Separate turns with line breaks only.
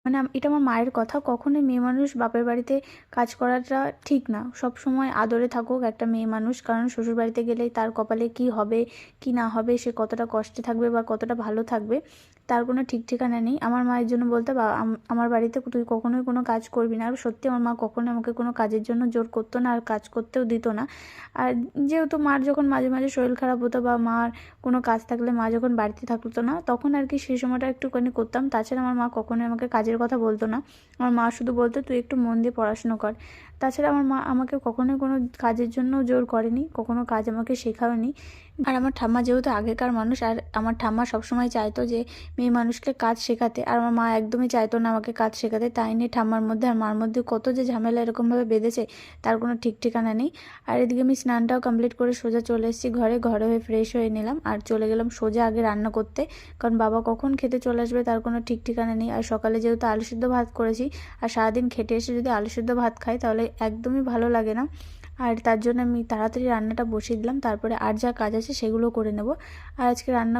মানে এটা আমার মায়ের কথা, কখনোই মেয়ে মানুষ বাপের বাড়িতে কাজ করাটা ঠিক না। সবসময় আদরে থাকুক একটা মেয়ে মানুষ, কারণ শ্বশুর বাড়িতে গেলেই তার কপালে কী হবে কি না হবে, সে কতটা কষ্টে থাকবে বা কতটা ভালো থাকবে তার কোনো ঠিক ঠিকানা নেই। আমার মায়ের জন্য বলতে বা আমার বাড়িতে তুই কখনোই কোনো কাজ করবি না। আর সত্যি আমার মা কখনোই আমাকে কোনো কাজের জন্য জোর করতো না, আর কাজ করতেও দিত না। আর যেহেতু মার যখন মাঝে মাঝে শরীর খারাপ হতো বা মার কোনো কাজ থাকলে, মা যখন বাড়িতে থাকতো না, তখন আর কি সেই সময়টা একটুখানি করতাম। তাছাড়া আমার মা কখনোই আমাকে কাজের কথা বলতো না। আমার মা শুধু বলতো, তুই একটু মন দিয়ে পড়াশুনো কর। তাছাড়া আমার মা আমাকে কখনোই কোনো কাজের জন্য জোর করেনি, কখনো কাজ আমাকে শেখায়নি। আর আমার ঠাম্মা যেহেতু আগেকার মানুষ, আর আমার ঠাম্মা সবসময় চাইতো যে মেয়ে মানুষকে কাজ শেখাতে, আর আমার মা একদমই চাইতো না আমাকে কাজ শেখাতে। তাই নিয়ে ঠাম্মার মধ্যে আর মার মধ্যে কত যে ঝামেলা এরকমভাবে বেঁধেছে তার কোনো ঠিক ঠিকানা নেই। আর এদিকে আমি স্নানটাও কমপ্লিট করে সোজা চলে এসেছি ঘরে। ঘরে হয়ে ফ্রেশ হয়ে নিলাম আর চলে গেলাম সোজা আগে রান্না করতে, কারণ বাবা কখন খেতে চলে আসবে তার কোনো ঠিক ঠিকানা নেই। আর সকালে যেহেতু আলু সিদ্ধ ভাত করেছি, আর সারাদিন খেটে এসে যদি আলু সিদ্ধ ভাত খাই তাহলে একদমই ভালো লাগে না। আর তার জন্য আমি তাড়াতাড়ি রান্নাটা বসিয়ে দিলাম, তারপরে আর যা কাজ আছে সেগুলো করে নেব। আর আজকে রান্না